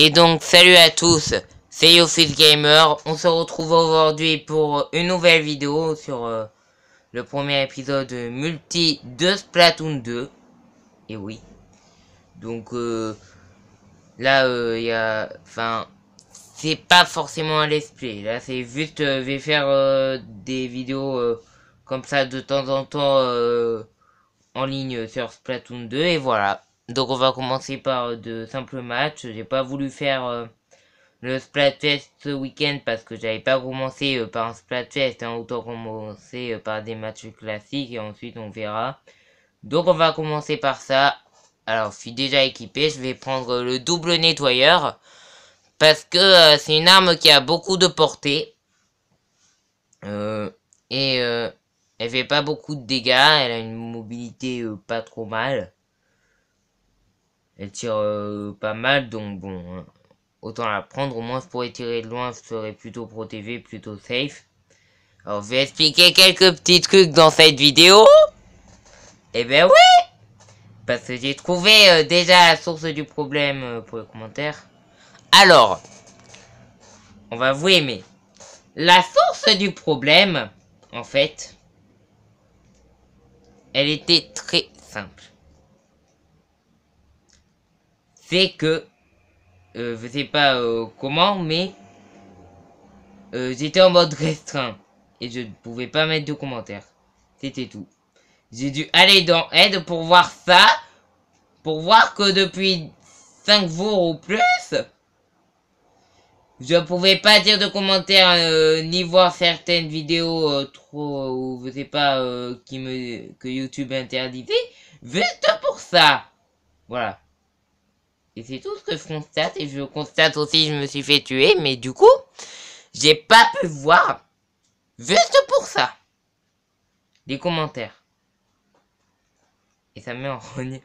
Et donc, salut à tous, c'est Yofis Gamer. On se retrouve aujourd'hui pour une nouvelle vidéo sur le premier épisode multi de Splatoon 2. Et oui. Donc, là, il y a... Enfin, c'est pas forcément un let's play. Là, c'est juste, je vais faire des vidéos comme ça de temps en temps en ligne sur Splatoon 2. Et voilà. Donc, on va commencer par de simples matchs. J'ai pas voulu faire... le Splatfest ce week-end parce que j'avais pas commencé par un Splatfest, hein, autant commencer par des matchs classiques et ensuite on verra. Donc on va commencer par ça. Alors je suis déjà équipé, je vais prendre le double nettoyeur parce que c'est une arme qui a beaucoup de portée et elle fait pas beaucoup de dégâts, elle a une mobilité pas trop mal. Elle tire pas mal donc bon. Hein. Autant la prendre, au moins je pourrais tirer de loin, je serais plutôt protégé, plutôt safe. Alors je vais expliquer quelques petits trucs dans cette vidéo. Eh ben oui. Parce que j'ai trouvé déjà la source du problème pour les commentaires. Alors, on va vous aimer. La source du problème, en fait, elle était très simple. C'est que, je sais pas comment, mais j'étais en mode restreint. Et je ne pouvais pas mettre de commentaires. C'était tout. J'ai dû aller dans Aide pour voir ça. Pour voir que depuis 5 jours ou plus, je pouvais pas dire de commentaires ni voir certaines vidéos trop ou je sais pas que YouTube interdisait. Juste pour ça. Voilà. Et c'est tout ce que je constate. Et je constate aussi que je me suis fait tuer. Mais du coup, j'ai pas pu voir. Juste pour ça. Les commentaires. Et ça me met en rogne.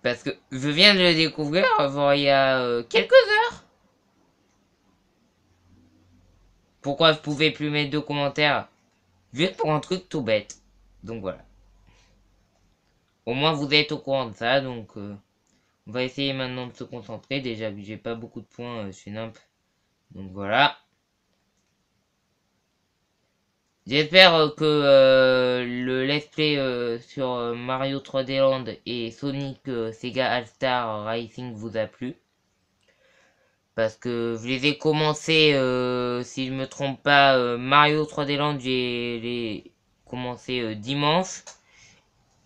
Parce que je viens de le découvrir il y a quelques heures. Pourquoi je pouvais plus mettre de commentaires? Juste pour un truc tout bête. Donc voilà. Au moins vous êtes au courant de ça. Donc on va essayer maintenant de se concentrer. Déjà que j'ai pas beaucoup de points, je suis nimp. Donc voilà. J'espère que le let's play sur Mario 3D Land et Sonic Sega All-Star Racing vous a plu. Parce que je les ai commencé, si je me trompe pas, Mario 3D Land, j'ai les commencé dimanche.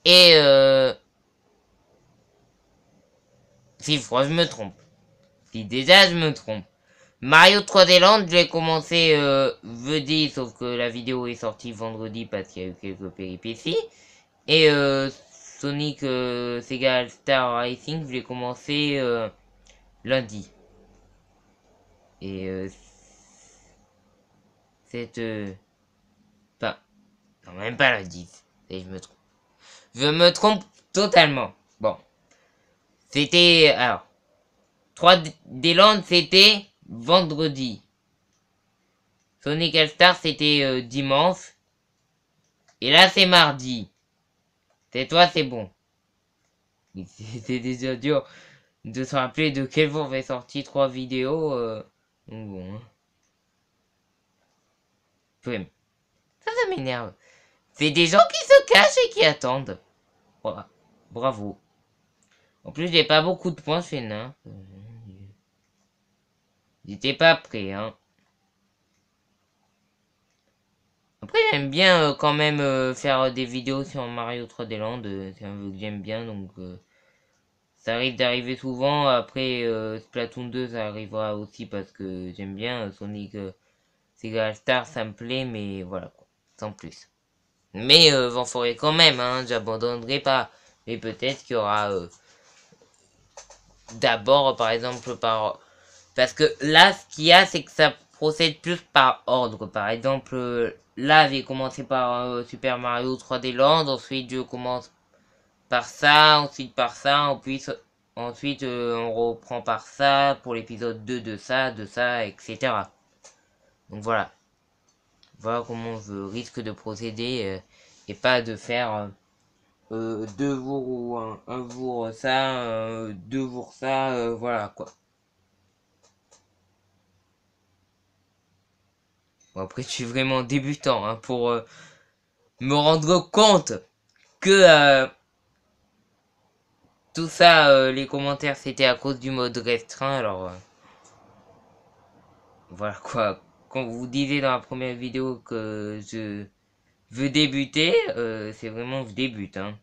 Et si je crois, je me trompe. Si déjà je me trompe. Mario 3D Land, je l'ai commencé jeudi, sauf que la vidéo est sortie vendredi parce qu'il y a eu quelques péripéties. Et Sonic Sega All Star Racing, je l'ai commencé lundi. Et cette... Enfin, non, même pas lundi. Et je me trompe. Je me trompe totalement. Bon. C'était... Alors... 3D Land, c'était vendredi. Sonic All Star, c'était dimanche. Et là, c'est mardi. C'est toi, c'est bon. C'est déjà dur de se rappeler de quel jour j'ai sorti 3 vidéos. Donc bon. Hein. Ça m'énerve. C'est des gens qui se cachent et qui attendent. Voilà. Bravo. En plus, j'ai pas beaucoup de points, je fais nain. J'étais pas prêt, hein. Après, j'aime bien quand même faire des vidéos sur Mario 3D Land. C'est un jeu que j'aime bien, donc ça arrive d'arriver souvent. Après, Splatoon 2, ça arrivera aussi parce que j'aime bien Sonic Sega All Star, ça me plaît, mais voilà, quoi. Sans plus. Mais j'en ferai quand même, hein, j'abandonnerai pas. Mais peut-être qu'il y aura d'abord, par exemple, par... Parce que là, ce qu'il y a, c'est que ça procède plus par ordre. Par exemple, là, j'ai commencé par Super Mario 3D Land, ensuite je commence par ça, ensuite par ça, ensuite on reprend par ça, pour l'épisode 2 de ça, etc. Donc voilà. Voilà comment je risque de procéder et pas de faire 2 jours ou un jour ça, 2 jours ça, voilà quoi. Bon, après, je suis vraiment débutant, hein, pour me rendre compte que tout ça, les commentaires, c'était à cause du mode restreint, alors voilà quoi. Quand vous disiez dans la première vidéo que je veux débuter, c'est vraiment je débute, hein.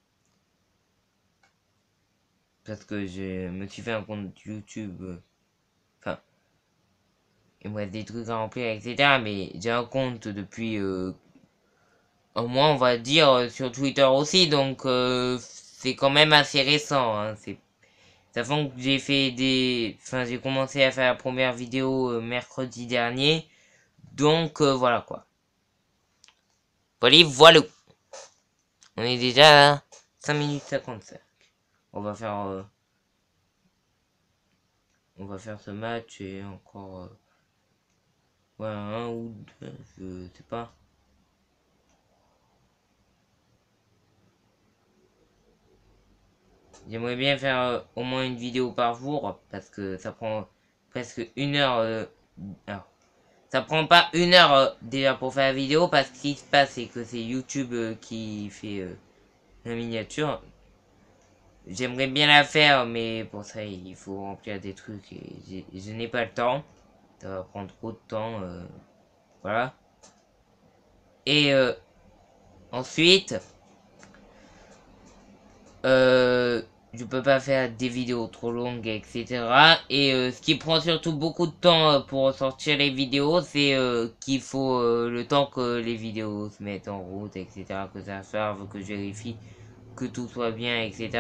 Parce que je me suis fait un compte YouTube, enfin, il me reste des trucs à remplir, etc. Mais j'ai un compte depuis au moins, on va dire, sur Twitter aussi, donc c'est quand même assez récent, hein. Ça fait que j'ai fait enfin, j'ai commencé à faire la première vidéo mercredi dernier, donc voilà quoi. Voilà, voilà. On est déjà à 5 minutes 55. On va faire, on va faire ce match et encore, ouais, un ou deux, je sais pas. J'aimerais bien faire au moins une vidéo par jour parce que ça prend presque une heure. Alors, ça prend pas une heure déjà pour faire la vidéo parce que ce qui se passe c'est que c'est YouTube qui fait la miniature. J'aimerais bien la faire mais pour ça il faut remplir des trucs et je n'ai pas le temps. Ça va prendre trop de temps. Voilà. Et ensuite, je peux pas faire des vidéos trop longues, etc. Et ce qui prend surtout beaucoup de temps pour sortir les vidéos, c'est qu'il faut le temps que les vidéos se mettent en route, etc. Que ça serve, que je vérifie que tout soit bien, etc.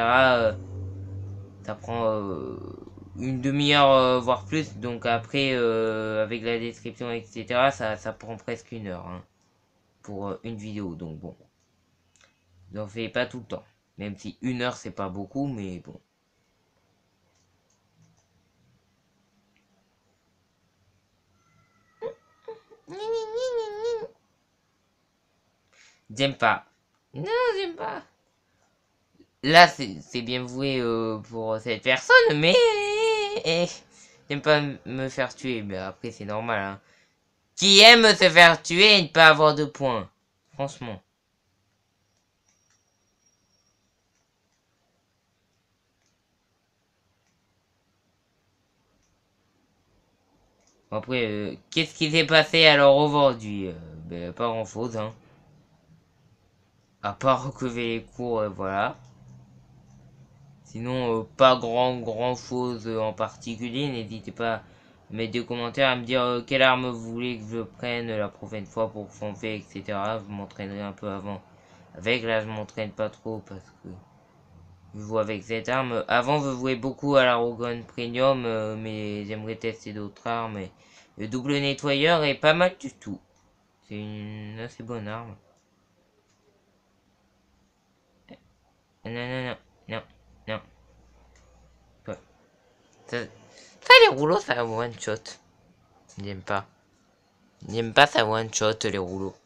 Ça prend une demi-heure, voire plus. Donc après, avec la description, etc., ça prend presque une heure, hein, pour une vidéo. Donc bon, j'en fais pas tout le temps. Même si une heure, c'est pas beaucoup, mais bon. J'aime pas. Non, j'aime pas. Là, c'est bien voué pour cette personne, mais j'aime pas me faire tuer. Mais après, c'est normal, hein. Qui aime se faire tuer et ne pas avoir de points? Franchement. Après, qu'est-ce qui s'est passé alors aujourd'hui? Ben, pas grand-chose, hein. À part recover les cours, voilà. Sinon, pas grand chose en particulier. N'hésitez pas à mettre des commentaires, à me dire quelle arme vous voulez que je prenne la prochaine fois pour foncer, etc. Je m'entraînerai un peu avant. Avec, là, je m'entraîne pas trop parce que je joue avec cette arme. Avant, je jouais beaucoup à la Rogue Premium, mais j'aimerais tester d'autres armes. Et le double nettoyeur est pas mal du tout. C'est une assez bonne arme. Non, non, non, non, non. Ouais. Ça, les rouleaux, ça one shot. J'aime pas. J'aime pas ça one shot les rouleaux.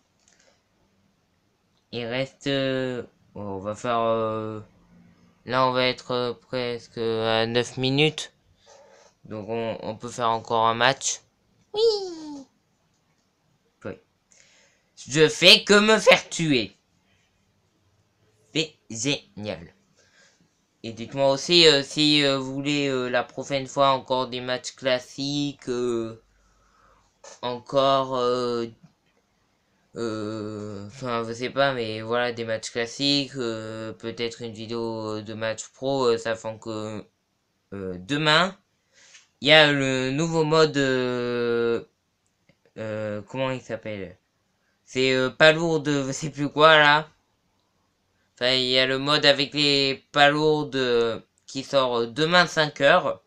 Il reste... on va faire... là on va être presque à 9 minutes. Donc on peut faire encore un match. Oui. Oui. Je fais que me faire tuer. C'est génial. Et dites-moi aussi si vous voulez la prochaine fois encore des matchs classiques. Encore enfin je sais pas mais voilà des matchs classiques, peut-être une vidéo de match pro, sachant que demain il y a le nouveau mode comment il s'appelle, c'est pas lourd de je sais plus quoi là, enfin il y a le mode avec les pas lourdes qui sort demain 5 h.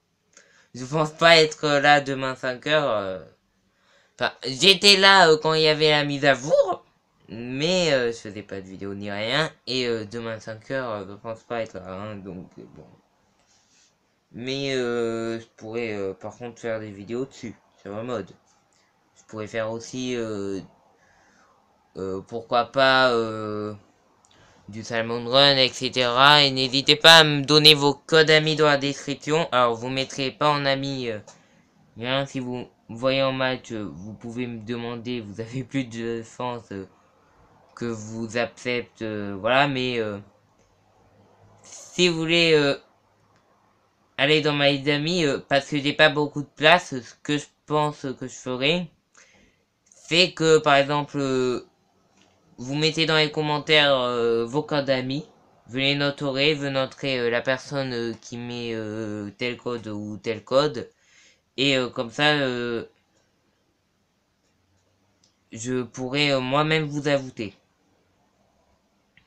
Je pense pas être là demain 5 h. Enfin, j'étais là quand il y avait la mise à jour, mais je faisais pas de vidéo ni rien. Et demain 5 h, je pense pas être là, hein, donc bon. Mais je pourrais par contre faire des vidéos dessus, sur le mode. Je pourrais faire aussi, pourquoi pas, du Salmon Run, etc. Et n'hésitez pas à me donner vos codes amis dans la description. Alors, vous mettrez pas en ami, rien si vous voyez en match, vous pouvez me demander, vous avez plus de défense que vous accepte, voilà, mais si vous voulez aller dans ma liste d'amis, parce que j'ai pas beaucoup de place, ce que je pense que je ferai, c'est que par exemple, vous mettez dans les commentaires vos codes d'amis, vous les noterez, vous noterez la personne qui met tel code ou tel code, et comme ça, je pourrais moi-même vous ajouter.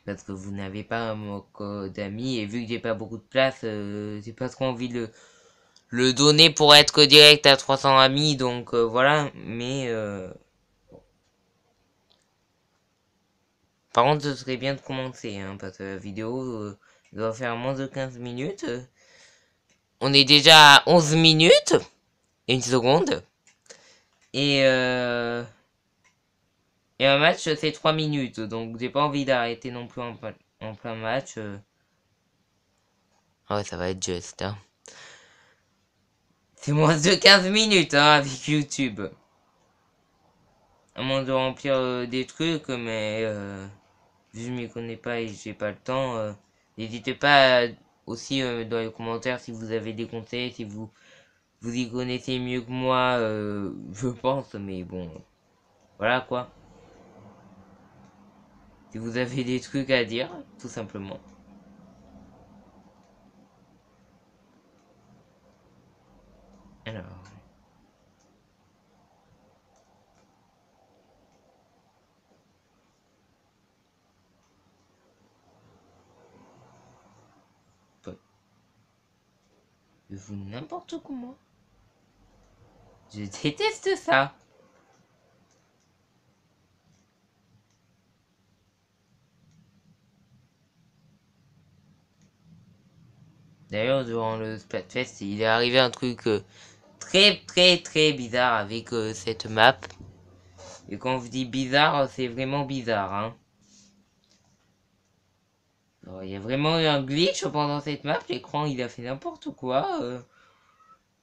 Parce que vous n'avez pas mon code d'amis, et vu que j'ai pas beaucoup de place, j'ai pas trop envie de le donner pour être direct à 300 amis, donc voilà, mais... Par contre, ce serait bien de commencer, hein, parce que la vidéo doit faire moins de 15 minutes. On est déjà à 11 minutes, et une seconde. Et un match, c'est 3 minutes, donc j'ai pas envie d'arrêter non plus en plein match. Ah ouais, ça va être juste, hein. C'est moins de 15 minutes, hein, avec YouTube. À moins de remplir des trucs, mais vu que je m'y connais pas et j'ai pas le temps, n'hésitez pas aussi dans les commentaires si vous avez des conseils, si vous y connaissez mieux que moi, je pense, mais bon, voilà quoi. Si vous avez des trucs à dire, tout simplement. Alors. Je fous n'importe comment. Je déteste ça. D'ailleurs, durant le Splatfest, il est arrivé un truc très bizarre avec cette map. Et quand je dis bizarre, c'est vraiment bizarre, hein. Alors, il y a vraiment eu un glitch pendant cette map, l'écran il a fait n'importe quoi.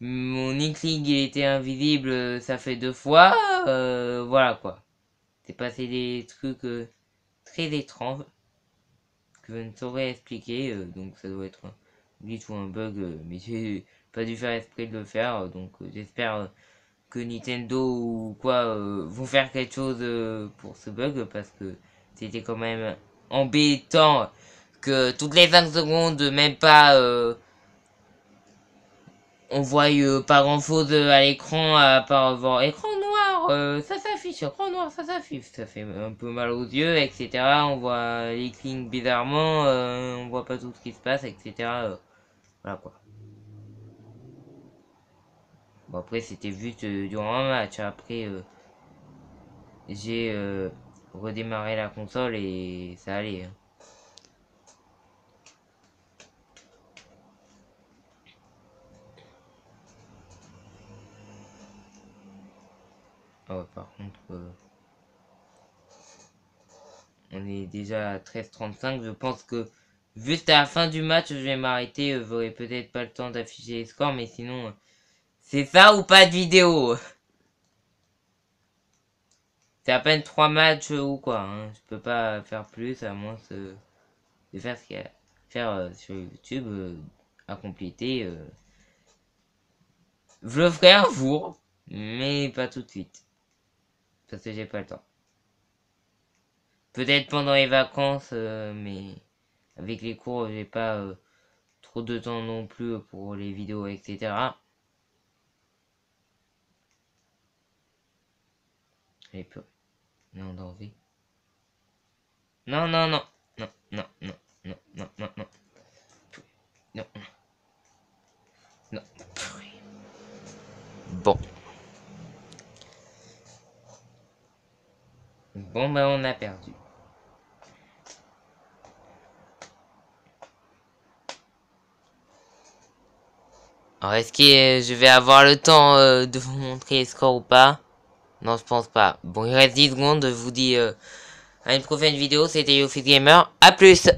Mon Inkling il était invisible, ça fait 2 fois, voilà quoi. C'est passé des trucs très étranges que je ne saurais expliquer, donc ça doit être un glitch ou un bug, mais j'ai pas dû faire exprès de le faire, donc j'espère que Nintendo ou quoi vont faire quelque chose pour ce bug parce que c'était quand même embêtant que toutes les 5 secondes, même pas, on voit pas grand chose à l'écran à part voir écran noir, ça s'affiche, écran noir, ça s'affiche, ça fait un peu mal aux yeux, etc. On voit les clignes bizarrement, on voit pas tout ce qui se passe, etc. Voilà quoi. Bon après c'était juste durant un match, après j'ai redémarré la console et ça allait. Hein. Ah ouais, par contre, on est déjà à 13h35. Je pense que juste à la fin du match, je vais m'arrêter. J'aurai peut-être pas le temps d'afficher les scores, mais sinon, c'est ça ou pas de vidéo. C'est à peine 3 matchs ou quoi. Hein. Je peux pas faire plus à moins de faire ce qu'il y a à faire sur YouTube à compléter. Je le ferai un jour, mais pas tout de suite. Parce que j'ai pas le temps. Peut-être pendant les vacances, mais avec les cours, j'ai pas trop de temps non plus pour les vidéos, etc. Allez, peu. Non, d'envie. Non, non, non. Non, non, non, non, non, non, non. Non. Non. Bon. Bon, ben on a perdu. Alors, est-ce que je vais avoir le temps de vous montrer les scores ou pas? Non, je pense pas. Bon, il reste 10 secondes. Je vous dis à une prochaine vidéo. C'était YoFitGamer. A plus!